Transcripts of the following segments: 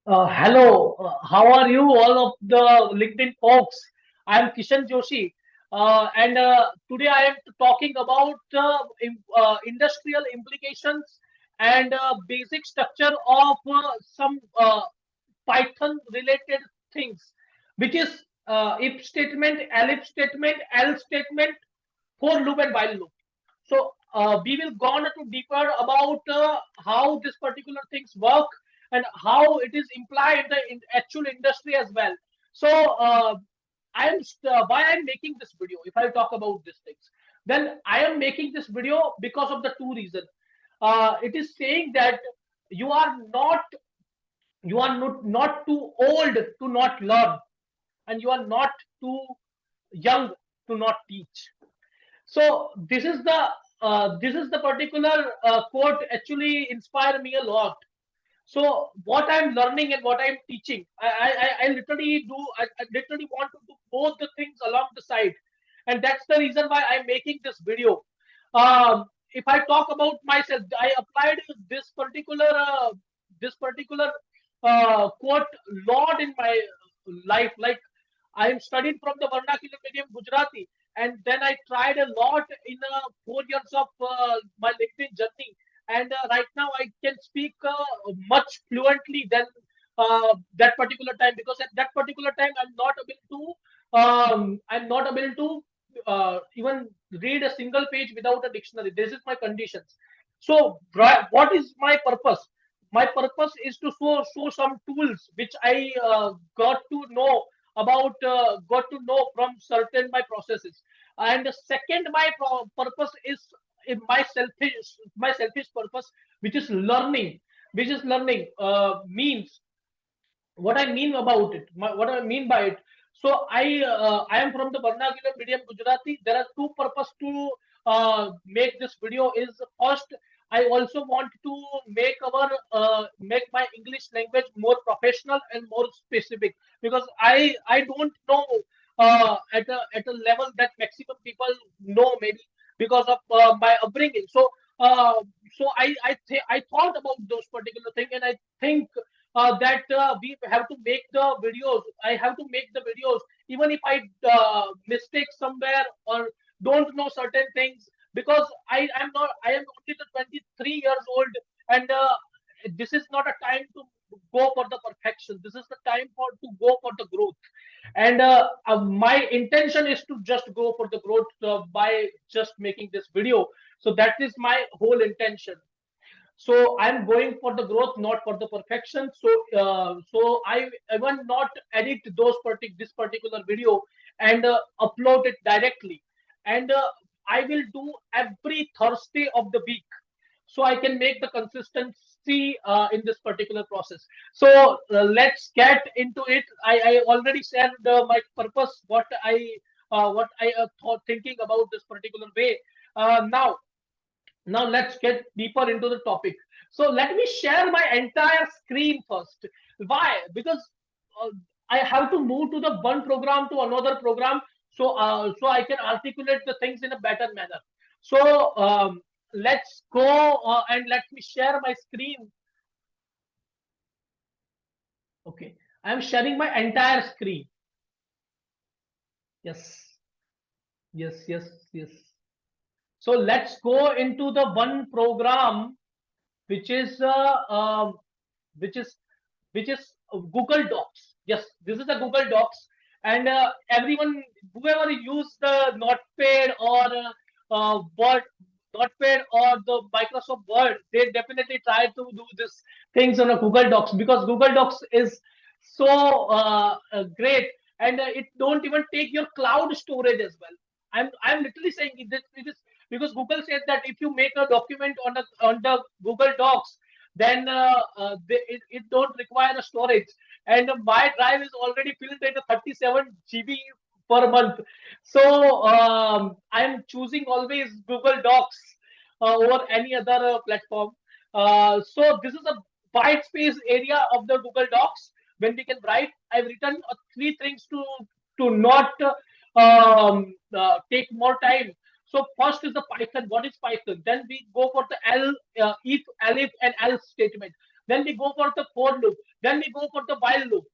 Hello, how are you, all of the LinkedIn folks? I am Kishan Joshi, and today I am talking about industrial implications and basic structure of some Python related things, which is if statement, elif statement, else statement, for loop and while loop. So we will go on to deeper about how this particular things work and how it is implied in the actual industry as well. So why I'm making this video. If I talk about these things, then I am making this video because of the two reasons. It is saying that you are not not too old to not learn, and you are not too young to not teach. So this is the particular quote actually inspired me a lot. So what I'm learning and what I'm teaching, I literally do. I literally want to do both the things along the side, and that's the reason why I'm making this video. If I talk about myself, I applied this particular quote lot in my life. Like I am studied from the vernacular medium Gujarati, and then I tried a lot in 4 years of my LinkedIn journey, and right now I can speak much fluently than that particular time, because at that particular time I'm not able to even read a single page without a dictionary. This is my conditions. So what is my purpose? My purpose is to show some tools which I got to know got to know from certain my processes. And the second my purpose is in my selfish purpose, which is learning. Means what I mean about it, what I mean by it. So I am from the vernacular medium Gujarati. There are two purpose to make this video. Is first, I also want to make my English language more professional and more specific, because I don't know at a level that maximum people know, maybe because of my upbringing. So I thought about those particular thing, and I think that we have to make the videos. I have to make the videos, even if I mistake somewhere or don't know certain things, because I am not. I am only the 23 years old, and this is not a time to go for the perfection. This is the time for to go for the growth, and my intention is to just go for the growth by just making this video. So that is my whole intention. So I'm going for the growth, not for the perfection. So I will not edit this particular video and upload it directly, and I will do every Thursday of the week, so I can make the consistency in this particular process. So let's get into it. I already shared my purpose, what I thought thinking about this particular way. Now let's get deeper into the topic. So let me share my entire screen first. Why? Because uh, I have to move to the one program to another program, so I can articulate the things in a better manner. So let's go, and let me share my screen. Okay, I'm sharing my entire screen. Yes, yes, yes, yes. So let's go into the one program, which is which is which is Google Docs. Yes, this is the Google Docs, and everyone, whoever use the Notepad or Word, Notepad or the Microsoft Word, they definitely try to do this things on a Google Docs, because Google Docs is so great, and it don't even take your cloud storage as well. I'm literally saying it is because Google said that if you make a document on the Google Docs, then it don't require a storage, and my drive is already filled at a 37 GB per month. So I'm choosing always Google Docs over any other platform. So this is a white space area of the Google Docs. When we can write, I've written three things to not take more time. So first is the Python. What is Python? Then we go for the if, elif, and else statement. then we go for the for loop, then we go for the while loop,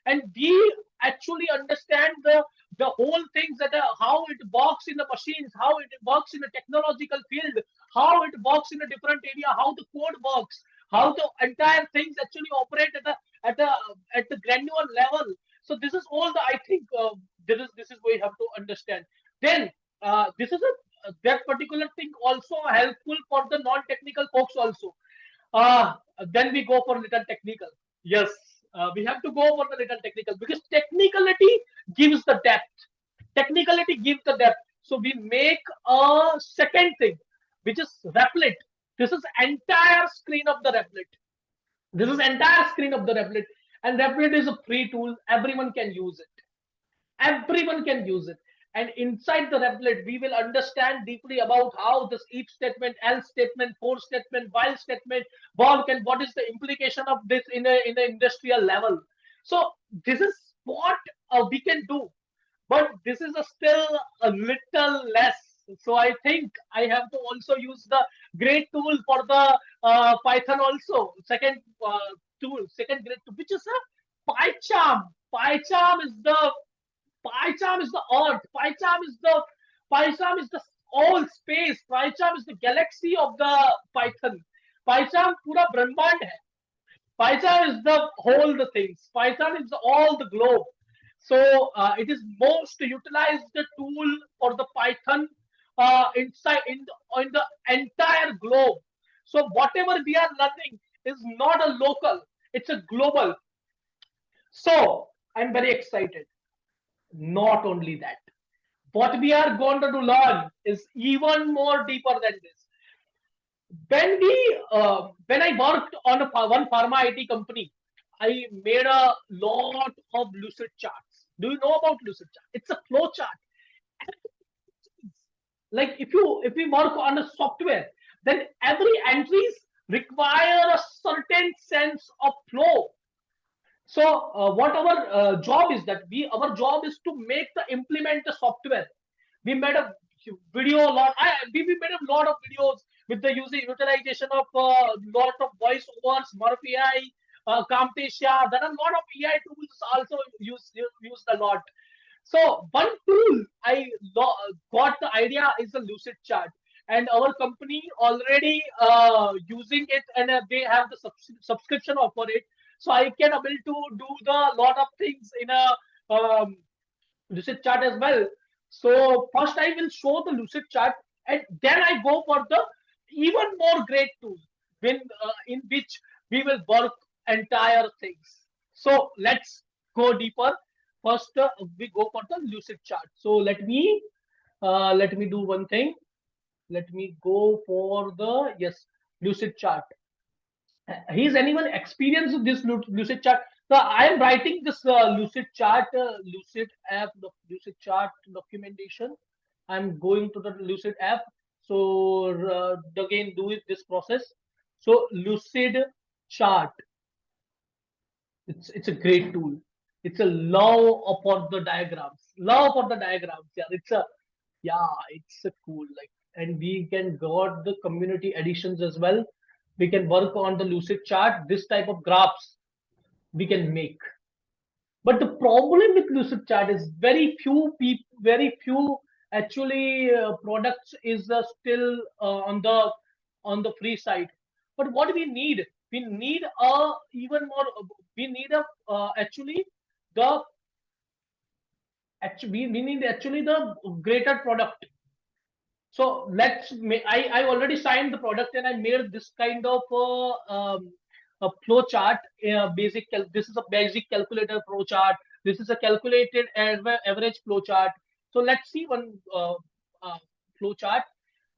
and we actually understand the whole things that how it works in the machines, how it works in a technological field, how it works in a different area, how the code works, how the entire things actually operate at the at the granular level. So this is all the, I think, this is where you have to understand. Then this is a that particular thing also helpful for the non-technical folks also. uh, then we go for little technical. Yes, we have to go for the little technical because technicality gives the depth. Technicality gives the depth. So we make a second thing, which is Replit. This is entire screen of the Replit. This is entire screen of the Replit, and Replit is a free tool. Everyone can use it. Everyone can use it. And inside the Replit, we will understand deeply about how this if statement, else statement, for statement, while statement work, and what is the implication of this in a industrial level. So this is what we can do, but this is still a little less. So I think I have to also use the great tool for the Python also. Second tool, second great tool, which is a PyCharm. PyCharm is the PyCharm is the earth. PyCharm is the all space. PyCharm is the galaxy of the Python. PyCharm पूरा ब्रह्मांड है. PyCharm is the whole the things. PyCharm is all the globe. So it is most utilized tool for the Python inside in the entire globe. So whatever we are learning is not a local; it's a global. So I'm very excited. Not only that, what we are going to learn is even more deeper than this. When I worked on one pharma IT company, I made a lot of Lucid charts. Do you know about Lucid chart? It's a flow chart. Like if we work on a software, then every entries require a certain sense of flow. So what our job is that our job is to make the implement the software. We made a video a lot. We made a lot of videos with the utilization of lot of voice overs, Murphy AI, Camtasia. There are a lot of AI tools also used a lot. So one tool I got the idea is the Lucid chart, and our company already using it, and they have the subscription offer it. So I can able to do the lot of things in a Lucid chart as well. So first I will show the Lucid chart, and then I go for the even more great tool when in which we will work entire things. So let's go deeper. First, we go for the Lucid chart. So let me do one thing. Let me go for the yes Lucid chart. Is anyone experienced with this Lucid chart? So I am writing this Lucid chart, Lucid app, Lucid chart documentation. I'm going to the Lucid app. So again, do it this process. So Lucid chart, it's a great tool. It's a love for the diagrams. Love for the diagrams. Yeah, it's a cool like, and we can got the community editions as well. We can work on the Lucid chart. This type of graphs we can make. But the problem with Lucid chart is very few actually products is still on the free side. But what we need a even more. We need a actually the actually we need actually the greater product. So I already signed the product, and I made this kind of a flow chart. This is a basic calculator flow chart. This is a calculated average flow chart. So let's see one flow chart.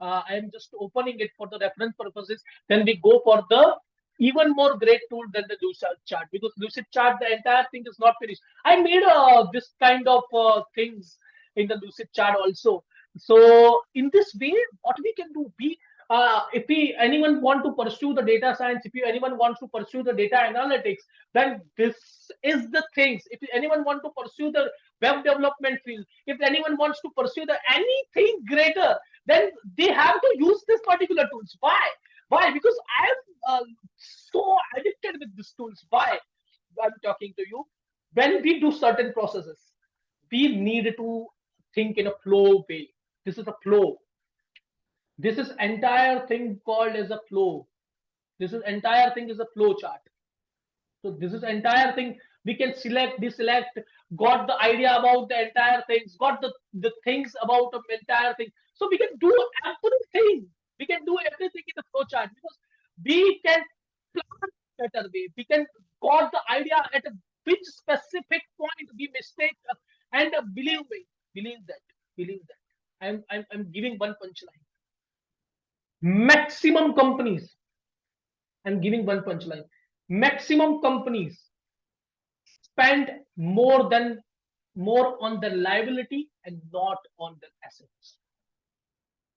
I am just opening it for the reference purposes. Then we go for the even more great tool than the Lucid chart, because Lucid chart, the entire thing is not finished. I made this kind of things in the Lucid chart also. So in this way, what we can do, if we anyone want to pursue the data science, if anyone wants to pursue the data analytics, then this is the things. If anyone want to pursue the web development field, if anyone wants to pursue the anything greater, then they have to use this particular tools. Why? Why? Because I am so addicted with these tools. Why? I'm talking to you. When we do certain processes, we need to think in a flow way. This is a flow. This is entire thing called as a flow. This is entire thing is a flow chart. So this is entire thing. We can select, deselect, got the idea about the entire things, got the things about the entire thing. So we can do everything. We can do everything in the flow chart because we can plan better way. We can got the idea at a which specific point we mistake and believe that, believe that. I'm giving one punchline. Maximum companies. I'm giving one punchline. Maximum companies spend more on the liability and not on the assets.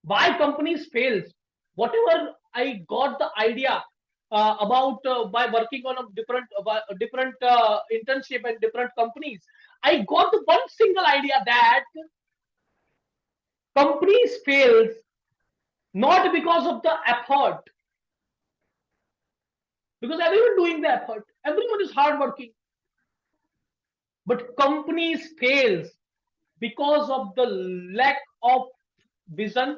Why companies fails? Whatever I got the idea about by working on a different internship and different companies, I got the one single idea that companies fails not because of the effort, because everyone doing the effort, everyone is hardworking, but companies fails because of the lack of vision,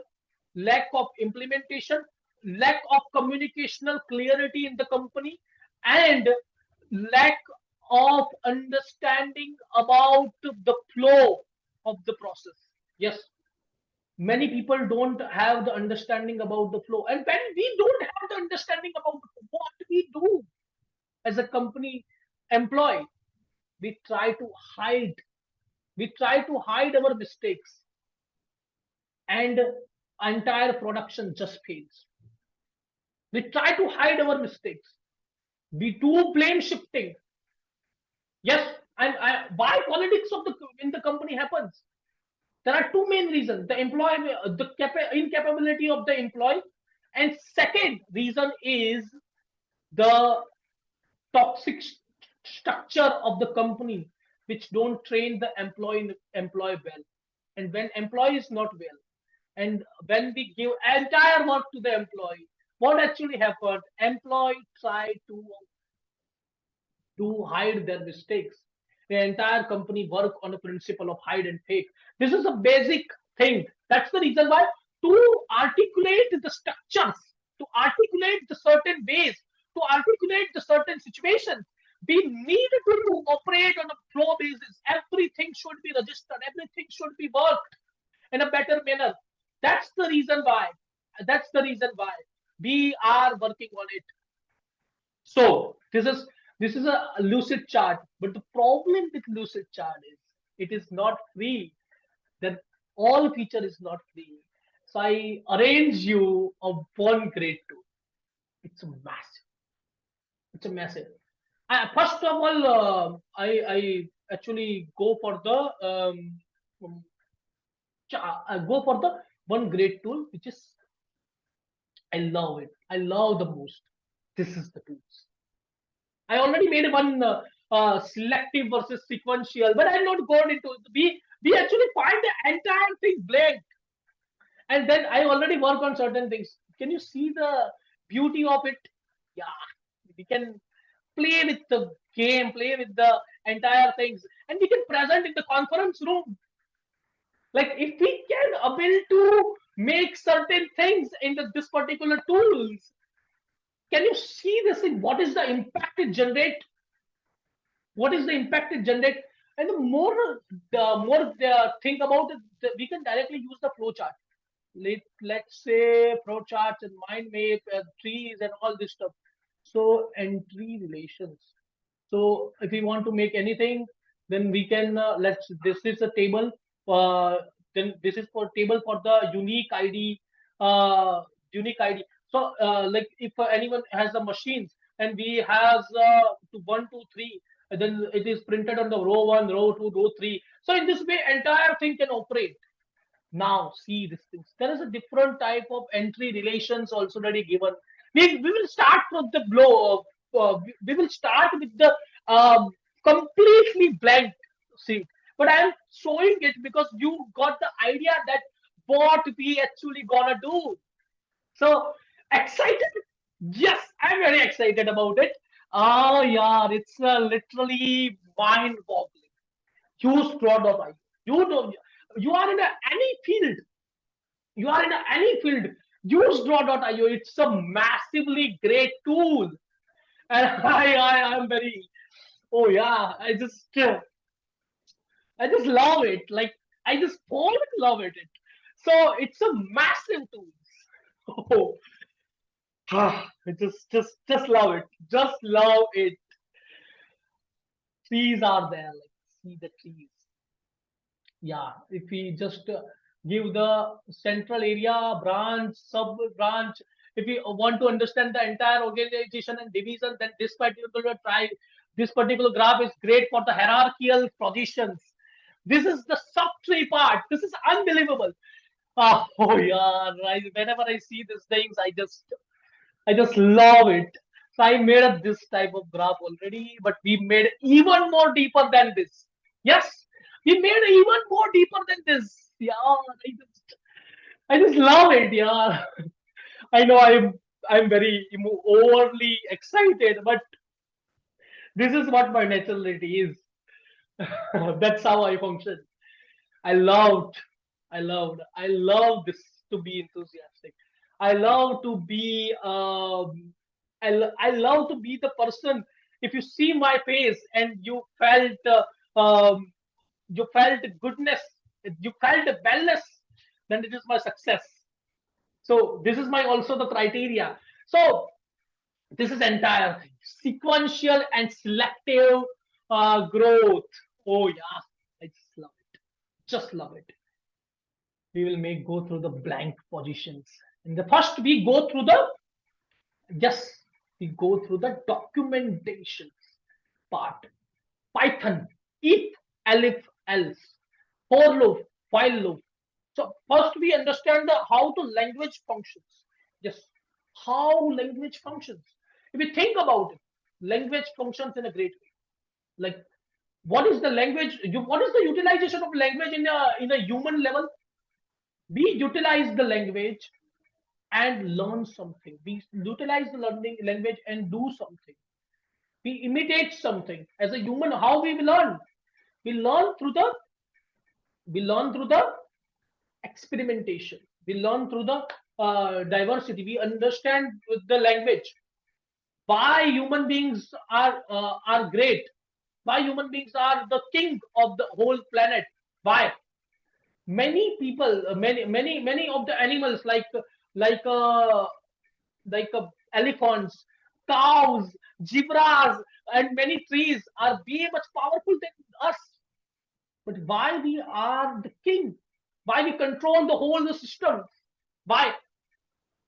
lack of implementation, lack of communicational clarity in the company, and lack of understanding about the flow of the process. Yes, many people don't have the understanding about the flow, and when we don't have the understanding about what we do as a company employee, we try to hide. We try to hide our mistakes, and entire production just fails. We try to hide our mistakes. We do blame shifting. Yes, and why politics of the in the company happens? There are two main reasons: the employee, incapability of the employee, and second reason is the toxic structure of the company, which don't train the employee well. And when employee is not well, and when we give entire work to the employee, what actually happened? Employee try to hide their mistakes. The entire company work on a principle of hide and fake. This is a basic thing. That's the reason why to articulate the structures, to articulate the certain ways, to articulate the certain situations, we need to operate on a flow basis. Everything should be registered. Everything should be worked in a better manner. That's the reason why. That's the reason why we are working on it. So this is a lucid chart, but the problem with lucid chart is it is not free. That all feature is not free. So I arrange you a one grade tool. It's a massive. It's a massive. First of all, I actually go for the um, I go for the one great tool, which is I love it. I love the most. This is the tools. I already made one selective versus sequential, but I'm not going into it. We actually find the entire thing blank, and then I already work on certain things. Can you see the beauty of it? Yeah, we can play with the game, play with the entire things, and we can present in the conference room. Like if we can able to make certain things in this particular tools, can you see this thing? What is the impact it generate? What is the impact it generate? And the more think about it, we can directly use the flowchart. Let's say flowcharts and mind map, trees and all this stuff. So entry relations. So if we want to make anything, then we can let's. This is a table. Uh, then this is for table for the unique ID. Unique ID. So like if anyone has the machines and we has to 1, 2, 3, and then it is printed on the row 1, row 2, row 3. So in this way, entire thing can operate. Now see these things. There is a different type of entry relations also already given. We will start from the blow. We will start with the completely blank sheet. But I am showing it because you got the idea that what we actually gonna do. So excited. Yes, I'm very excited about it. Oh yeah, it's literally mind-boggling. Use draw.io. You don't. You are in any field. You are in any field. Use draw.io. It's a massively great tool, and I am very. Oh yeah, I just love it. Like I just fall in love with it. So it's a massive tool. Oh, just love it. Just love it. Trees are there. Like see the trees. Yeah, if we just give the central area, branch, sub branch, if we want to understand the entire organization and division, then this particular graph is great for the hierarchical positions. This is the sub tree part. This is unbelievable. Oh yeah, right. Whenever I see these things, I just love it. So I made up this type of graph already, but we made even more deeper than this. Yes, we made even more deeper than this. Yeah, I just love it. Yeah, I know I'm very overly excited, but this is what my naturality is. That's how I function. I loved, I love this to be enthusiastic. I love to be, I love to be the person. If you see my face and you felt goodness, you felt wellness, then it is my success. So this is my also the criteria. So this is entire thing. Sequential and selective growth. Oh yeah, I just love it. Just love it. We will make go through the blank positions. And the first we go through the yes, we go through the documentation part. Python, if, elif, else, for loop, while loop. So first we understand the how the language functions. Yes, how language functions. If you think about it, language functions in a great way. Like what is the language? What is the utilization of language in a human level? We utilize the language and learn something. We utilize the learning language and do something. We imitate something. As a human, how we learn? We learn through the we learn through the experimentation. We learn through the diversity. We understand the language. Why human beings are great? Why human beings are the king of the whole planet? Why? Many people, many of the animals like uh, elephants, cows, zebras, and many trees are way much powerful than us. But why we are the king? Why we control the whole system? Why?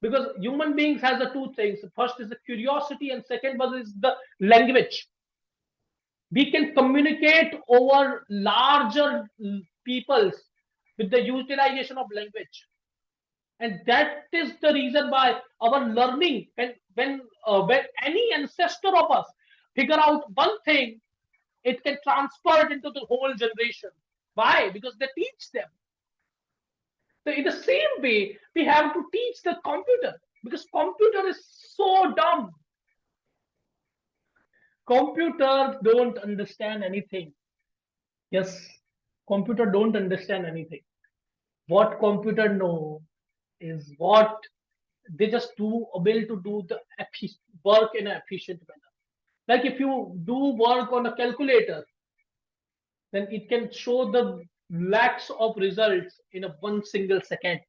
Because human beings has the two things. First is the curiosity, and second one is the language. We can communicate over larger peoples with the utilization of language, and that is the reason why our learning when any ancestor of us figure out one thing, it can transfer it into the whole generation. Why? Because they teach them. So in the same way we have to teach the computer, because computer is so dumb. Computer don't understand anything. Yes, computer don't understand anything. What computer know is what they just do able to do the work in an efficient manner. Like if you do work on a calculator, then it can show the lakhs of results in a one single second.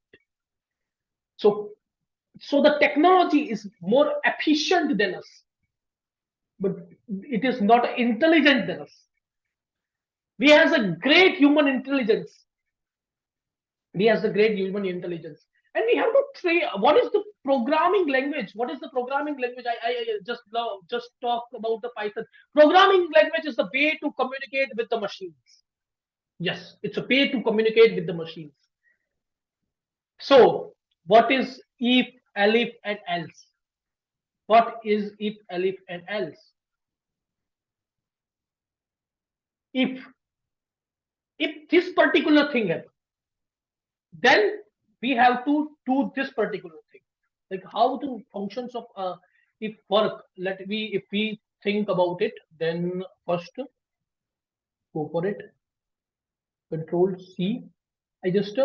So so the technology is more efficient than us, but it is not intelligent than us. We has a great human intelligence. We has a great human intelligence, and we have to train. What is the programming language? What is the programming language? I just love just talk about the Python. Programming language is the way to communicate with the machines. Yes, it's a way to communicate with the machines. So what is if, elif, and else? What is if, elif, and else? if if this particular thing happens, then we have to do this particular thing. Like how the functions of if work, if we think about it, then first go for it. Control C. I just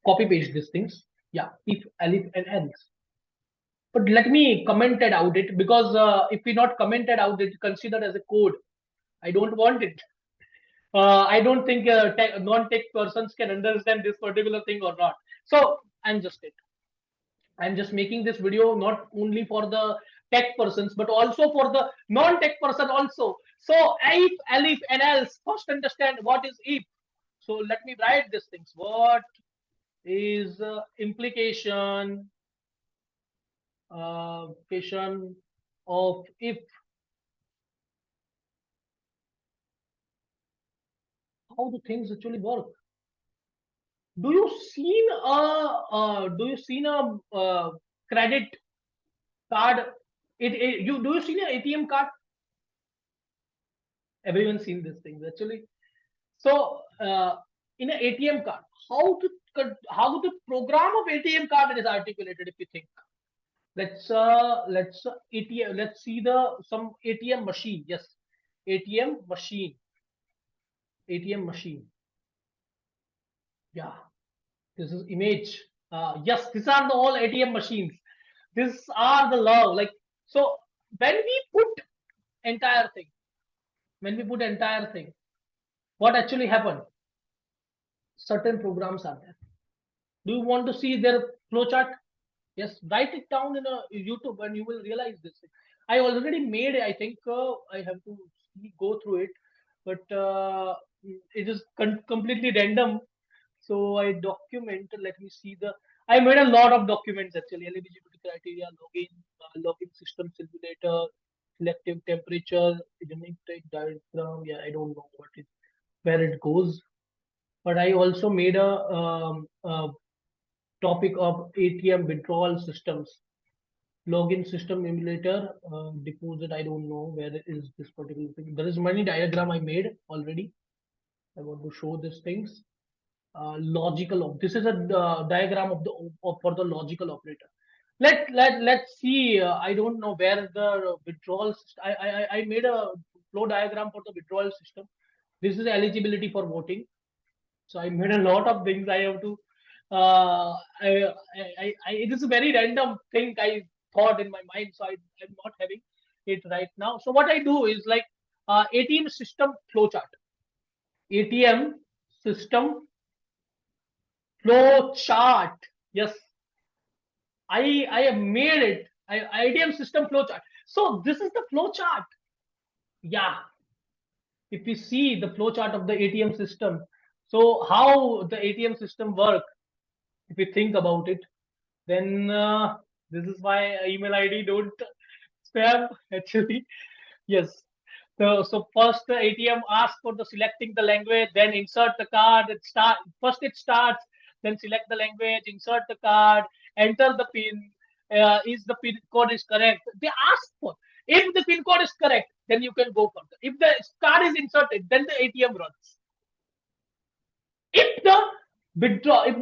copy paste these things. Yeah, if, elif, and else. But let me comment it out it, because if we not commented out it, considered as a code. I don't want it. I don't think non-tech persons can understand this particular thing or not. So I'm just making this video not only for the tech persons, but also for the non-tech person also. So if, elif, and else. First understand what is if. So let me write these things. What is implication of if? How the things actually work? Do you seen a credit card? You do you see an ATM card? Everyone seen these things actually. So in an ATM card, how the program of ATM card is articulated? If you think, let's ATM. Let's see the some ATM machine. Yes, ATM machine. ATM machine. Yeah, this is image. Yes, these are the all ATM machines. These are the love. Like, so when we put entire thing, when we put entire thing, what actually happened? Certain programs are there. Do you want to see their flowchart? Yes, write it down in a YouTube and you will realize this thing. I already made it. I think I have to go through it, but it is completely random. So I document. Let me see the. I made a lot of documents actually. Eligibility criteria, login system simulator, selective temperature, unique type diagram. Yeah, I don't know what it where it goes, but I also made a topic of ATM withdrawal systems, login system emulator, deposit. I don't know where is this particular thing. There is many diagram I made already. I want to show these things. Logical. This is a diagram of the for the logical operator. Let's see. I don't know where the withdrawal. I made a flow diagram for the withdrawal system. This is eligibility for voting. So I made a lot of things. I have to. It is a very random thing I thought in my mind, so I'm not having it right now. So what I do is like ATM system flowchart. ATM system flowchart. Yes, I have made it. ATM system flowchart. So this is the flowchart. Yeah, if we see the flowchart of the ATM system, so how the ATM system work, if you think about it, then this is why email ID don't spam actually. Yes. So first the ATM asks for the selecting the language, then insert the card. It starts, then select the language, insert the card, enter the pin. Is the pin code is correct? They ask for. If the pin code is correct, then you can go further. If the card is inserted, then the ATM runs. If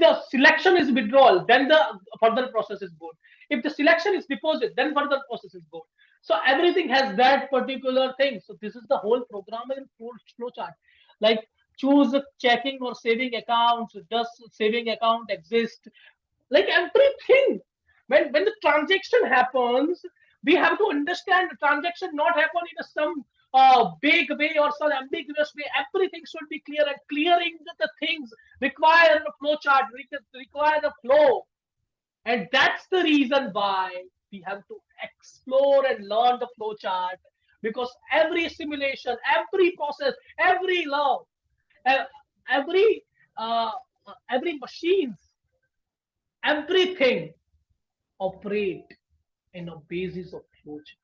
the selection is withdrawal, then the further process is good. If the selection is deposit, then further process is good. So everything has that particular thing. So this is the whole programming flow chart. Like choose checking or saving accounts. Does saving account exist? Like everything. When the transaction happens, we have to understand the transaction not happen in some big way or some ambiguous way. Everything should be clear, and clearing the things require a flow chart, require a flow. And that's the reason why we have to explore and learn the flow chart, because every simulation, every process, every law, uh, every every machines, everything operate in a basis of flow chart.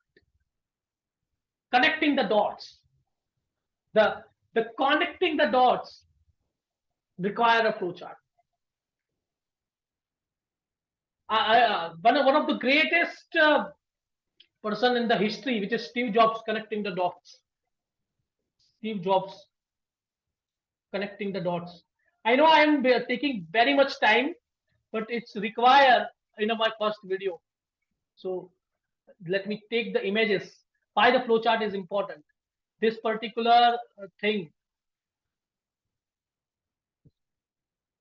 Connecting the dots, the connecting the dots require a flow chart. One of the greatest person in the history, which is Steve Jobs, connecting the dots. Steve Jobs connecting the dots. I know I am taking very much time, but it's required in my first video. So Let me take the images. Why the flowchart is important? This particular thing,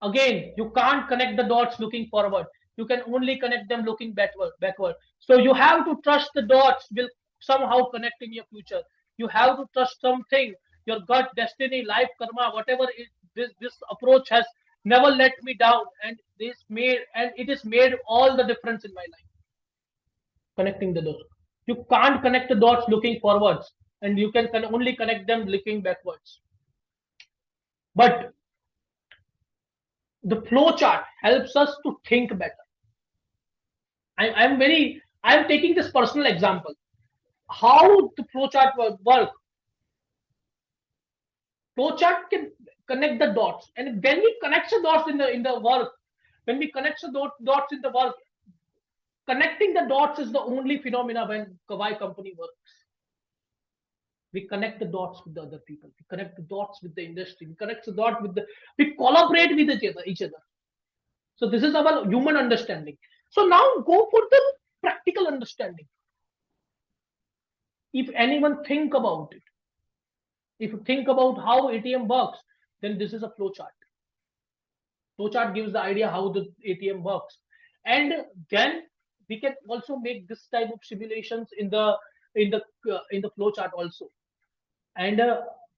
again, you can't connect the dots looking forward. You can only connect them looking backward. So you have to trust the dots will somehow connect in your future. You have to trust something, your gut, destiny, life, karma, whatever this approach has never let me down, and it has made all the difference in my life. Connecting the dots. You can't connect the dots looking forwards, and you can only connect them looking backwards. But the flow chart helps us to think better. I'm taking this personal example. How the flow chart work? Flow chart can connect the dots, and when we connect the dots in the work, when we connect the dots in the work, connecting the dots is the only phenomena when why company works. We connect the dots with the other people. We connect the dots with the industry. We connect the dot with the. We collaborate with each other. So this is our human understanding. So now go for the practical understanding. If anyone think about it, if you think about how ATM works, then this is a flowchart. Flowchart gives the idea how the ATM works, and then we can also make this type of simulations in the flowchart also. And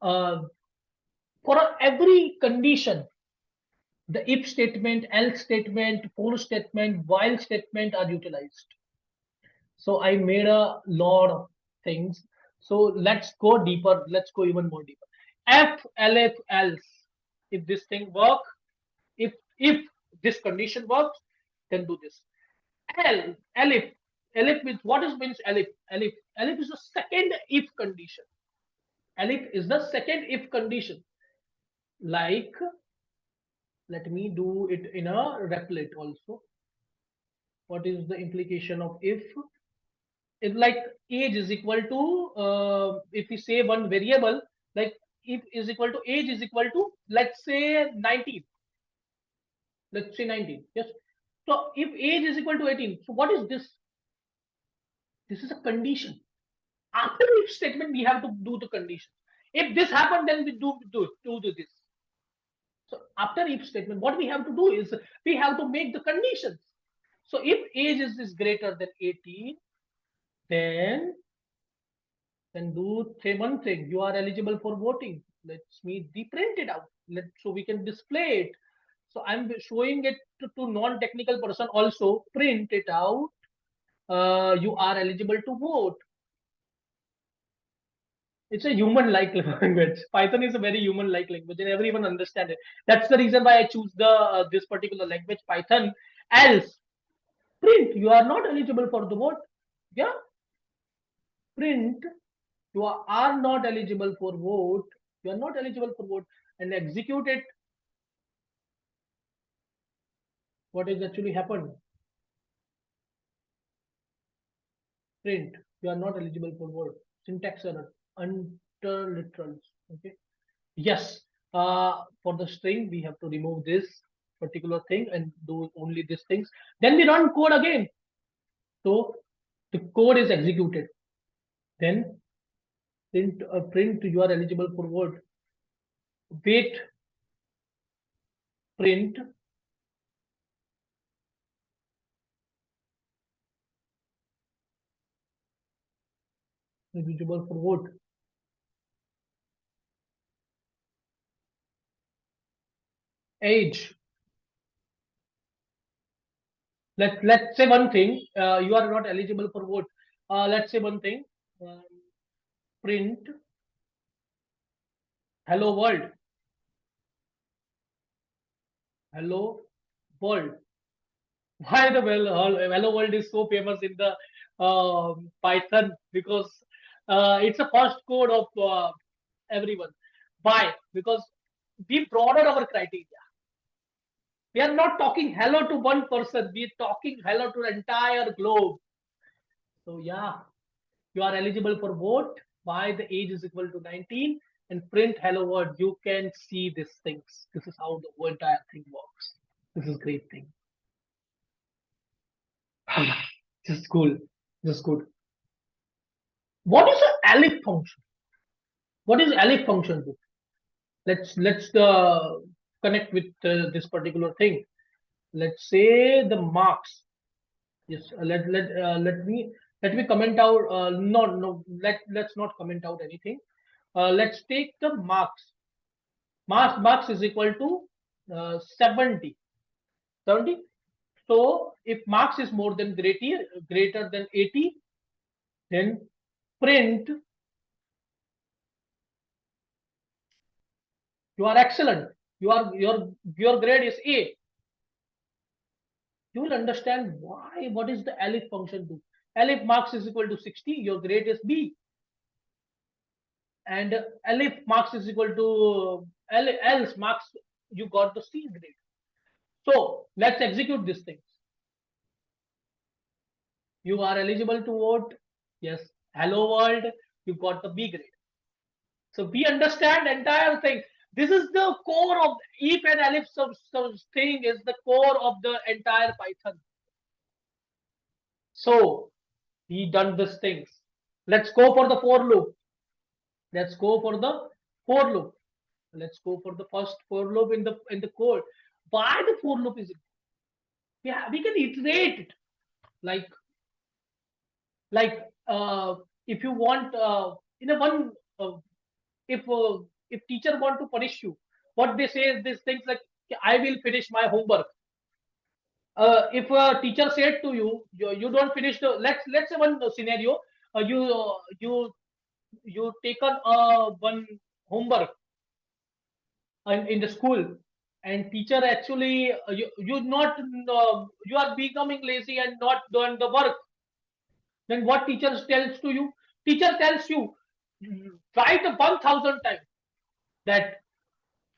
for every condition, the if statement, else statement, for statement, while statement are utilized. So I made a lot of things. So let's go deeper. Let's go even more deeper. F, elif, else. If this thing work, if this condition works, then do this. L, elif. Elif means what is means elif? Elif is the second if condition. Elif is the second if condition. Like, let me do it in a Replit also. What is the implication of if? If like age is equal to if we say one variable, like if is equal to age is equal to, let's say 19. Let's say 19. Yes. So if age is equal to 18, so what is this? This is a condition. After if statement, we have to do the condition. If this happened, then we do this. So after if statement, what we have to do is we have to make the conditions. So if age is greater than 18, then do say one thing: you are eligible for voting. Let's me print it out. So we can display it. So I'm showing it to non-technical person also. Print it out. You are eligible to vote. It's a human-like language. Python is a very human-like language, and everyone understands it. That's the reason why I choose the this particular language, Python. Else, print. You are not eligible for the vote. Yeah, print. You are not eligible for vote. You are not eligible for vote, and execute it. What is actually happened? Print. You are not eligible for vote. Syntax error. Under literals. Okay. Yes. For the string, we have to remove this particular thing and do only these things. Then we run code again. So the code is executed. Then print. You are eligible for vote. Wait. Print. Eligible for vote. Age. Let's say one thing. You are not eligible for vote. Let's say one thing. Print hello world. Hello world. Why the hello world is so famous in the Python? Because it's a first code of everyone. Why? Because we broaden our criteria. We are not talking hello to one person. We are talking hello to the entire globe. So yeah, you are eligible for vote. Why the age is equal to 19, and print hello world. You can see these things. This is how the entire thing works. This is great thing. This is cool. This is good. What is the elif function? What is elif function do? Let's connect with this particular thing. Let's say the marks. Yes, let me comment out. No, let's not comment out anything. Let's take the marks. Marks is equal to 70. 70. So if marks is more than greater than 80, then print you are excellent. Your grade is A. You will understand why. What is the elif function do? Elif marks is equal to 60. Your grade is B. And elif marks is equal to else marks, you got the C grade. So let's execute these things. You are eligible to vote. Yes. Hello world. You got the B grade. So we understand entire thing. This is the core of if and elif thing is the core of the entire Python. So we done these things. Let's go for the for loop. Let's go for the for loop. Let's go for the first for loop in the code. Why the for loop is, yeah, we can iterate it like like if you want in a one if teacher want to punish you, what they say is these things like, I will finish my homework. If a teacher said to you, you don't finish the, let's say one scenario, you taken one homework in the school, and teacher actually you are becoming lazy and not doing the work. Then what teacher tells to you? Teacher tells you, write 1,000 times that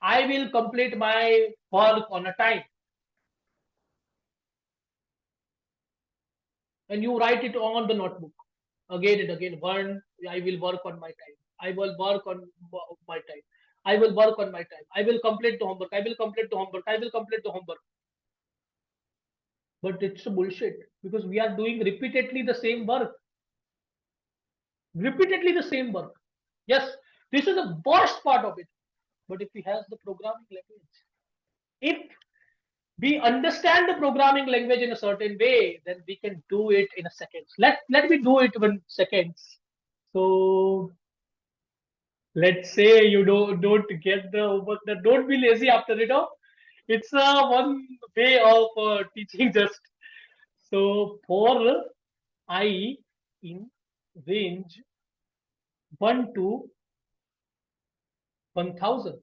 I will complete my work on a time. And you write it on the notebook again and again. One, I will work on my time. I will work on my time. I will work on my time. I will complete the homework. I will complete the homework. I will complete the homework. But it's a bullshit because we are doing repeatedly the same work. Repeatedly the same work. Yes, this is the worst part of it. But if we have the programming language, if we understand the programming language in a certain way, then we can do it in a second. Let me do it in seconds. So let's say you don't get the homework. Don't be lazy after it. Oh, it's one way of teaching just. So for I in range 1 to 1,000,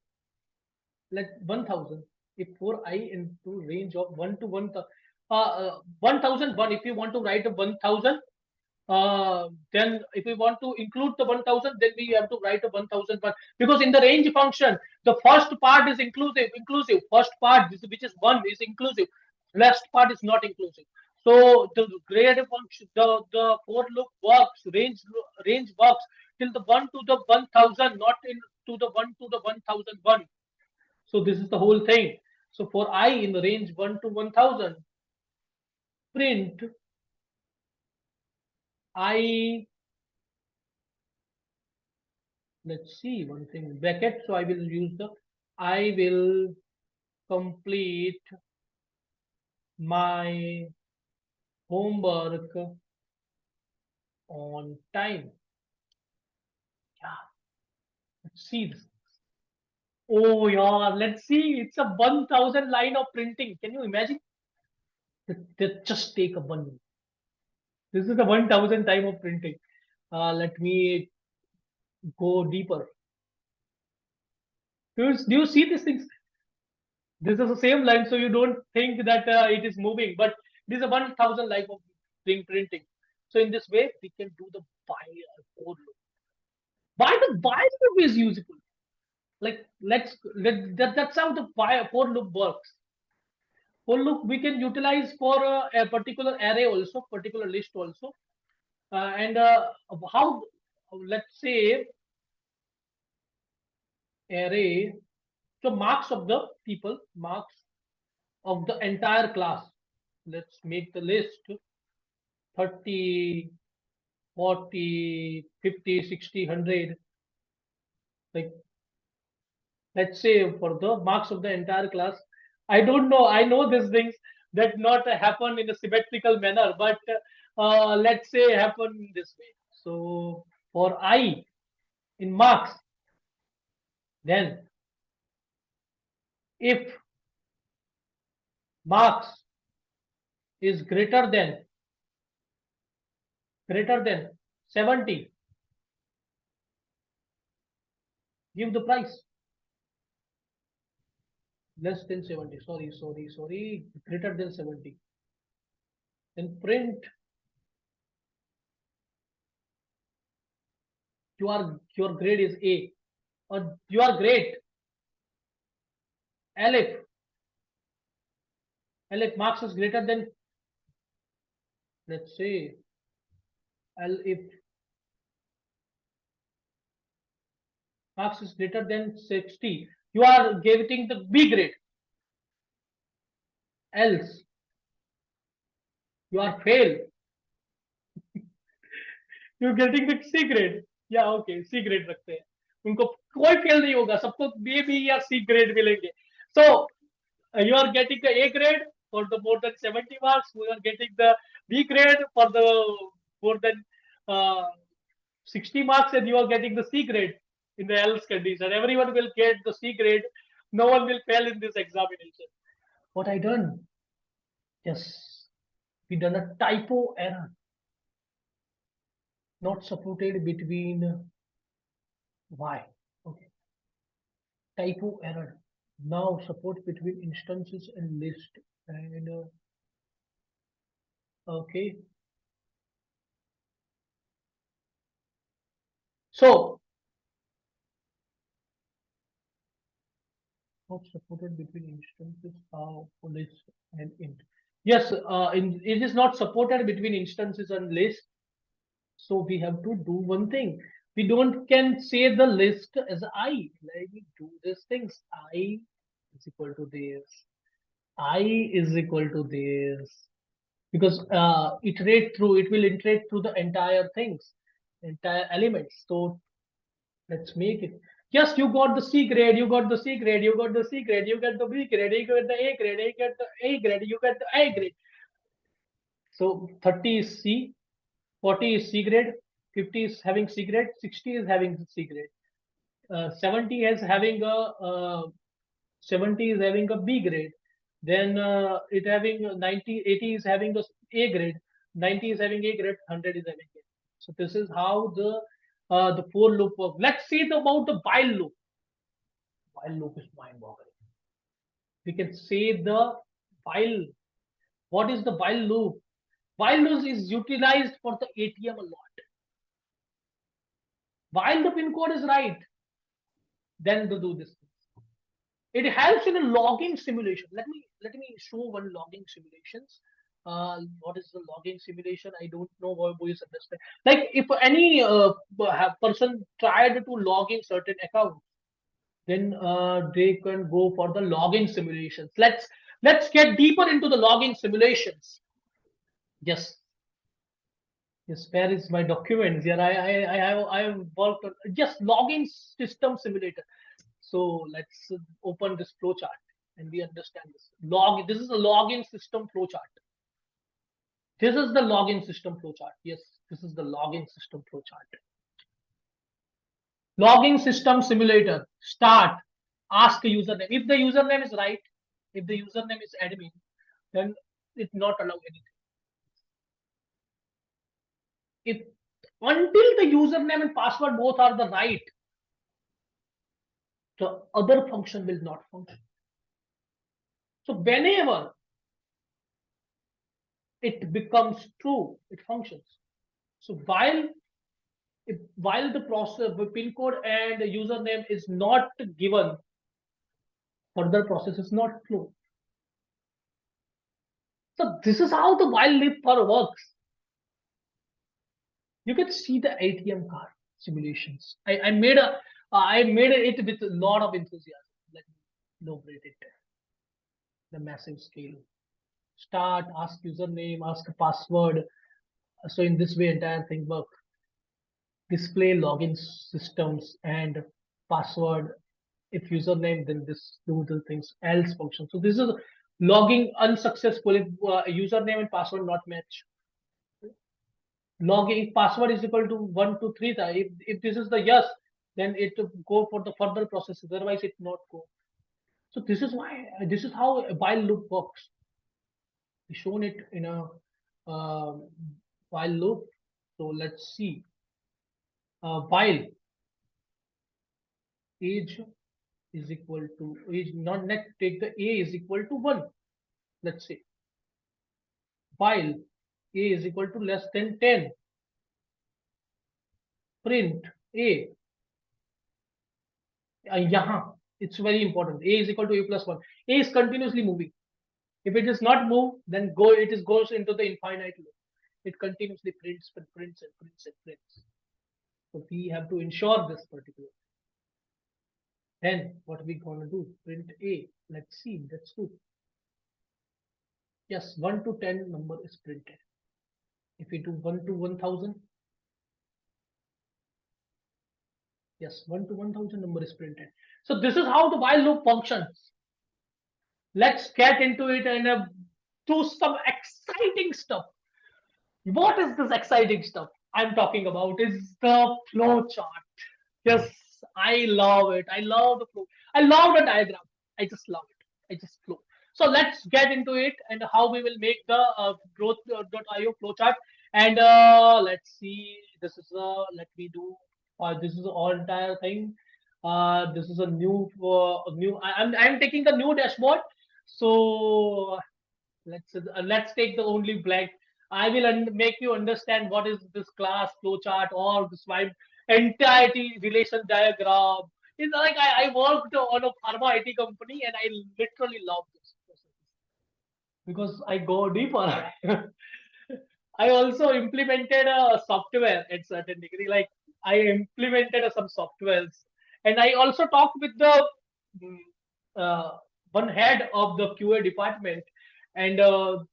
let 1,000. If for I into range of 1 to 1,001, if you want to write a 1,000, then if we want to include the 1,000, then we have to write a 1,001, because in the range function the first part is inclusive first part which is 1 is inclusive, last part is not inclusive. So the grade function, the for loop works, range works till the 1 to the 1,000, not in to the 1 to the 1,001. So this is the whole thing. So for I in the range 1 to 1,000, print I, let's see one thing, bracket. So I will use the, I will complete my homework on time. Yeah, let's see this. Oh yeah, let's see. It's a 1,000 line of printing. Can you imagine? Just take a one. This is the 1,000 time of printing. Let me go deeper. Do you see these things? This is the same line, so you don't think that it is moving, but it is a 1,000 line of printing. So in this way, we can do the for loop. Why the while loop is useful? Like that's how the for loop works. For loop we can utilize for a particular array also, particular list also, and how, let's say array. So marks of the people, marks of the entire class. Let's make the list 30. 40, 50, 60, 100. Like, let's say for the marks of the entire class. I don't know. I know these things that not happen in a symmetrical manner, but let's say happen in this way. So for I in marks, then if marks is greater than 70, give the price. Less than 70. Sorry. Greater than 70. Then print your grade is A, or you are great. Elif marks is greater than, let's say, if marks is greater than 60, you are getting the B grade. Else you are fail. You're getting the C grade. Yeah, okay, C grade रखते हैं. उनको कोई fail नहीं होगा, सबको B या C grade मिलेंगे. So you are getting the A grade for the more than 70 marks. You are getting the B grade for the more than 60 marks, and you are getting the C grade in the else condition. Everyone will get the C grade. No one will fail in this examination. What I done? Yes, we done a typo error, not supported between Y. Okay, typo error. Now support between instances and list. And okay, so not supported between instances of list and int. Yes, it is not supported between instances and list. So we have to do one thing. We don't can say the list as I. Let me do these things. I is equal to this. I is equal to this. Because it will iterate through the entire things, entire elements. So let's make it. Yes, you got the C grade, you got the C grade, you got the C grade, you get the B grade, you get the A grade, you get the A grade, you get the A grade. So 30 is C, 40 is C grade, 50 is having C grade, 60 is having C grade, 70 is having a 70 is having a B grade, then it having 90, 80 is having a A grade, 90 is having A grade, 100 is having A. So this is how the for loop works. Let's see about the while loop. While loop is mind-boggling. We can say the while. What is the while loop? While loop is utilized for the ATM a lot. While the pin code is right, then to do this. It helps in a logging simulation. Let me show one logging simulations. What is the logging simulation? I don't know what boys understand. Like if any person tried to log in certain account, then they can go for the logging simulations. Let's get deeper into the logging simulations. Yes, yes. Where is my documents? Yeah, I have worked on just logging system simulator. So let's open this flowchart and we understand this. This is a login system flowchart. This is the login system flowchart. Yes, this is the login system flowchart. Logging system simulator. Start. Ask a username. If the username is right, if the username is admin, then it not allow anything. If until the username and password both are the right, the other function will not function. So whenever it becomes true, it functions. So while the process, the pin code and the username is not given, further process is not flow. So this is how the while loop works. You can see the ATM card simulations. I made it with a lot of enthusiasm. Let me elaborate it. The massive scale. Start, ask username, ask a password. So in this way, entire thing works. display login systems and password. If username, then this do the things else function. So this is logging unsuccessful if username and password not match. Logging password is equal to 1 2 3. If this is the yes, then it will go for the further processes. Otherwise, it not go. So this is why this is how a while loop works. We shown it in a while loop. So let's see. While age is equal to age not net take the a is equal to 1. Let's say while a is equal to less than 10, print a. Yahan, it's very important. A is equal to a plus 1. A is continuously moving. If it is not move, then goes into the infinite loop. It continuously prints and prints and prints and prints. So we have to ensure this particular. Then what we gonna do? Print a. Let's see. Let's do. Yes, 1 to 10 number is printed. If we do 1 to 1000, yes, 1 to 1000 number is printed. So this is how the while loop functions. Let's get into it and do some exciting stuff. What is this exciting stuff I'm talking about? Is the flow chart. Yes, I love it. I love the flow. I love the diagram. I just love it. I just flow. So let's get into it and how we will make the growth.io flowchart. And let's see. This is let me do. This is all entire thing. This is a new. I'm taking the new dashboard. So let's take the only blank. I will make you understand what is this class flowchart or this wide entirety relation diagram. It's like I worked on a pharma IT company and I literally love this because I go deeper. I also implemented a software at certain degree. Like I implemented some softwares, and I also talked with the mm, uh, one head of the QA department, and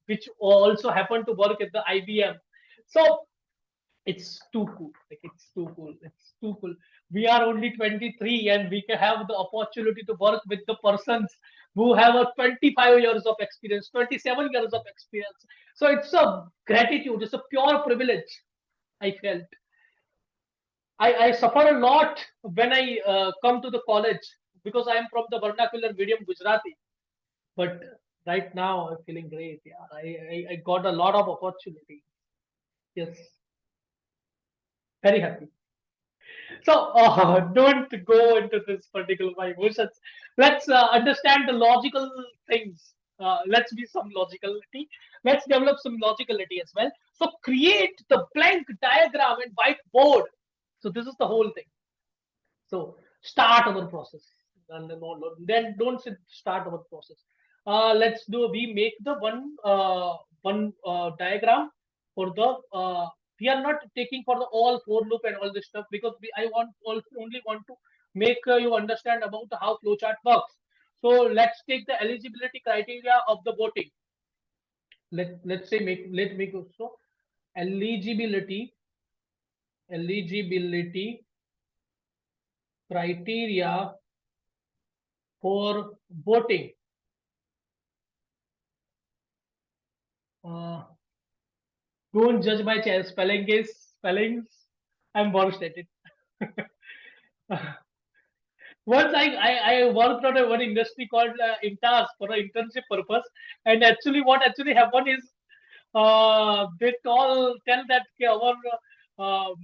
which also happened to work at the IBM. So it's too cool. Like it's too cool. It's too cool. We are only 23, and we can have the opportunity to work with the persons who have a 25 years of experience, 27 years of experience. So it's a gratitude. It's a pure privilege. I felt. I suffer a lot when I come to the college because I am from the vernacular medium Gujarati. But right now I'm feeling great. Yeah, I got a lot of opportunity. Yes, very happy. So don't go into this particular my emotions. Let's understand the logical things. Let's be some logicality. Let's develop some logicality as well. So create the blank diagram and whiteboard. So this is the whole thing. So start our process. And then don't start our process. Let's do. We make the one diagram for the. We are not taking for the all for loop and all this stuff because I only want to make you understand about how flowchart works. So let's take the eligibility criteria of the voting. Let's say let make so eligibility criteria for voting. Uh, don't judge my spellings. I'm worst at it. Once I worked on a one industry called Intas for an internship purpose, and actually what actually happened is they tell that okay, um,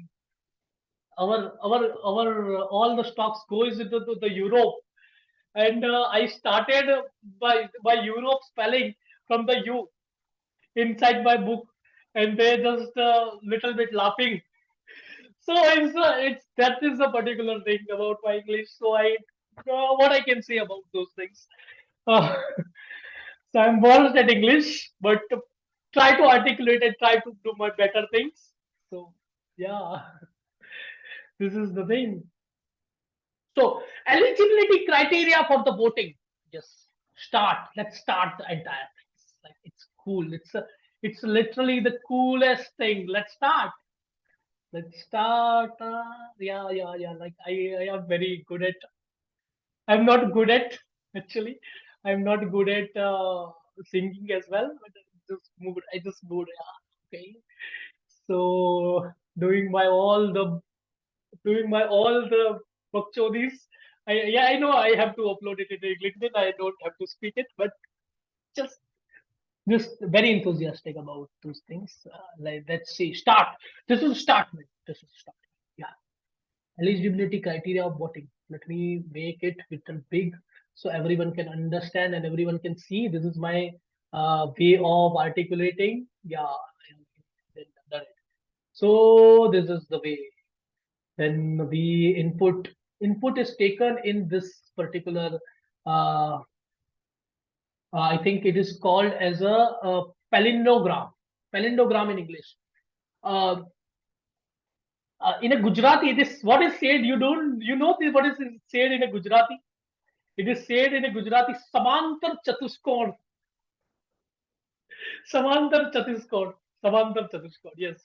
our all the stocks goes into the Europe, and I started by Europe spelling from the U inside my book, and they just little bit laughing. So it's that is the particular thing about my English. So I what I can say about those things. Uh, so I'm worse at English, but try to articulate and try to do my better things. So yeah, this is the thing. So eligibility criteria for the voting. Yes, start. Let's start the entire thing. It's cool. It's literally the coolest thing. Let's start. Let's start. Yeah. Like I am very good at. I'm not good at actually. I'm not good at singing as well. But I just moved. I just moved. Yeah. Okay. So doing my all the bakchodis. I know I have to upload it in LinkedIn. I don't have to speak it, but just just very enthusiastic about those things. Like let's see, start. This is start. Man. This is start. Yeah. Eligibility criteria of voting. Let me make it written big so everyone can understand and everyone can see. This is my way of articulating. Yeah. Done it. So this is the way. Then we input is taken in this particular uh, I think it is called as a palindrogram in English. uh, in a Gujarati, it is what is said. You don't, you know what is said in a Gujarati. It is said in a Gujarati, samantar chatuskor. Samantar chatuskor. Samantar chatuskor. Yes.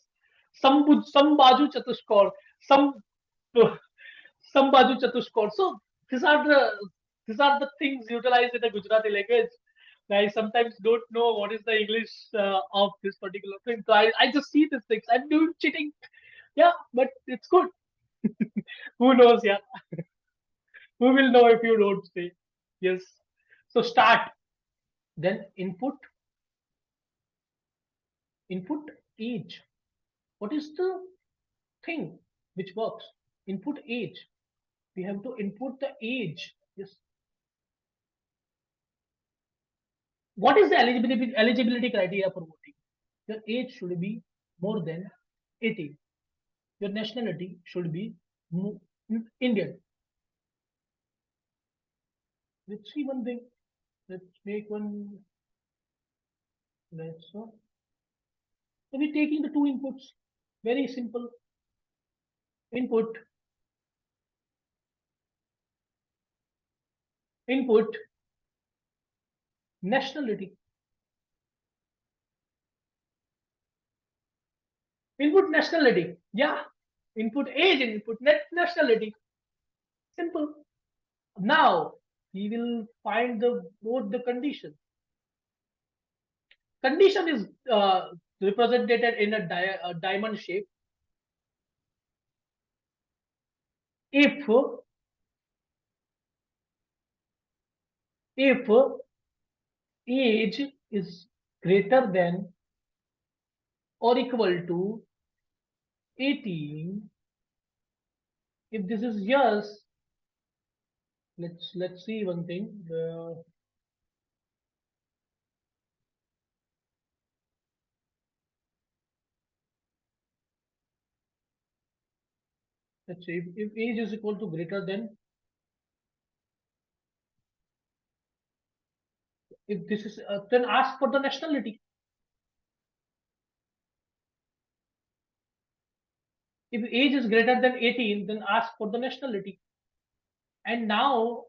Some baju chatuskor. Some Sambaju Chatuskor. So these are the these are the things utilized in the Gujarati language. I sometimes don't know what is the English of this particular thing. So I just see these things. I'm doing cheating. Yeah, but it's good. Who knows? Yeah. Who will know if you don't say? Yes. So start. Then input age. What is the thing which works? Input age. We have to input the age. Yes. What is the eligibility criteria for voting? Your age should be more than 18. Your nationality should be Indian. Let's see one thing. Let's make one. Let's so we're taking the two inputs. Very simple. Input, input, nationality. Input nationality. Yeah. Input age and input nationality. Simple. Now we will find the both the condition. Condition is represented in a diamond shape. If age is greater than or equal to 18, if this is yes, let's see one thing. Let's see if age is equal to greater than, if this is then ask for the nationality. If age is greater than 18, then ask for the nationality. And now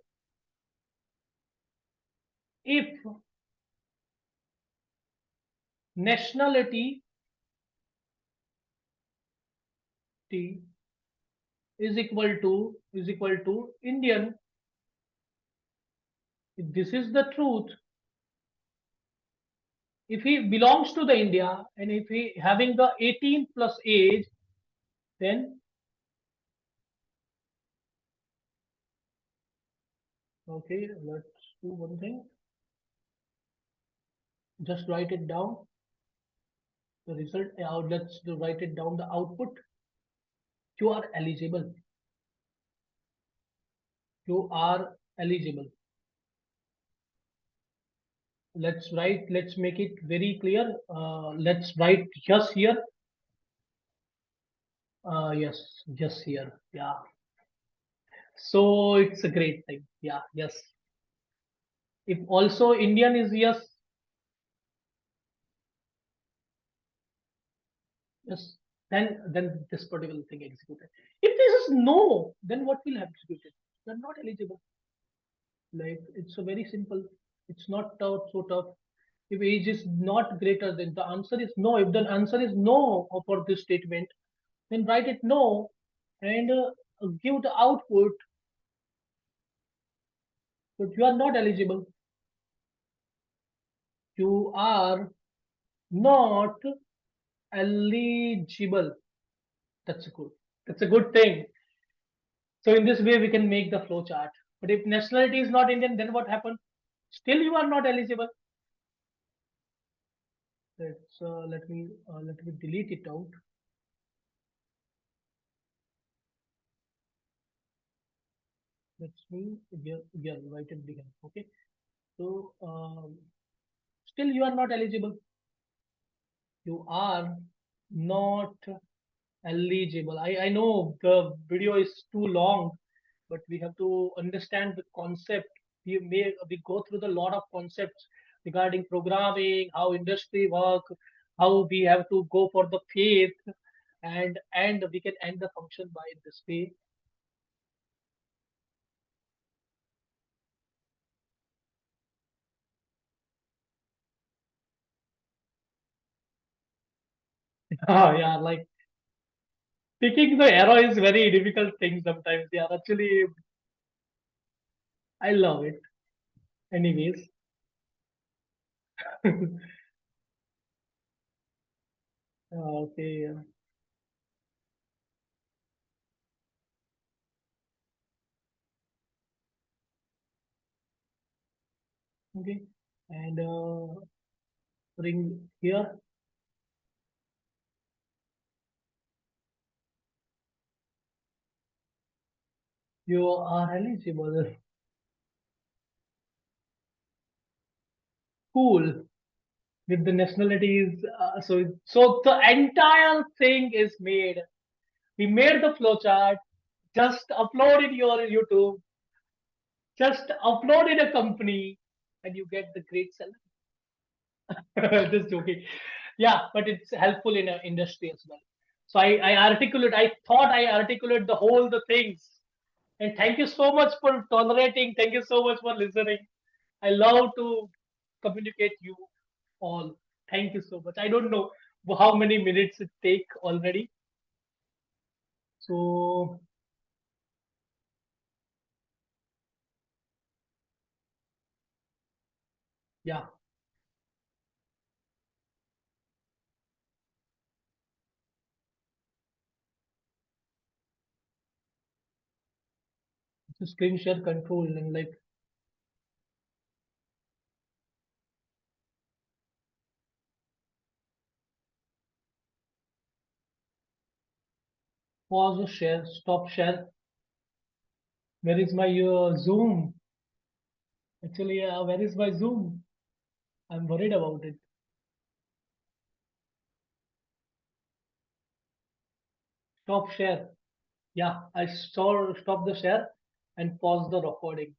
if nationality T is equal to Indian, if this is the truth, if he belongs to the India and if he having the 18 plus age, then okay, let's do one thing. Just write it down. The result, let's write it down. The output, you are eligible. You are eligible. Let's make it very clear. Let's write yes here. Yes here. Yeah. So it's a great thing. Yeah, yes. If also Indian is yes, yes, then this particular thing executed. If this is no, then what will have executed? They're not eligible. Like it's a very simple. It's not tough, so tough. If age is not greater than, the answer is no. If the answer is no for this statement, then write it no, and give the output that you are not eligible. You are not eligible. That's a good. That's a good thing. So in this way, we can make the flow chart. But if nationality is not Indian, then what happened? Still, you are not eligible. Let me delete it out. Let's me here write it began. Okay. So still you are not eligible. You are not eligible. I know the video is too long, but we have to understand the concept. We go through the lot of concepts regarding programming, how industry work, how we have to go for the faith, and we can end the function by this way. Yeah, like picking the arrow is very difficult thing sometimes. Yeah, actually, I love it. Anyways, okay, okay, and bring here. You are eligible. Cool. With the nationalities, so the entire thing is made. We made the flowchart. Just upload in your YouTube. Just upload in a company, and you get the great salary. Just joking. Yeah, but it's helpful in a industry as well. So I thought I articulate the whole the things. And thank you so much for tolerating. Thank you so much for listening. I love to communicate you all. Thank you so much. I don't know how many minutes it take already. So yeah, so screen share control and like pause share, stop share. Where is my Zoom? Actually, where is my Zoom? I'm worried about it. Stop share. Yeah, I stop the share and pause the recording.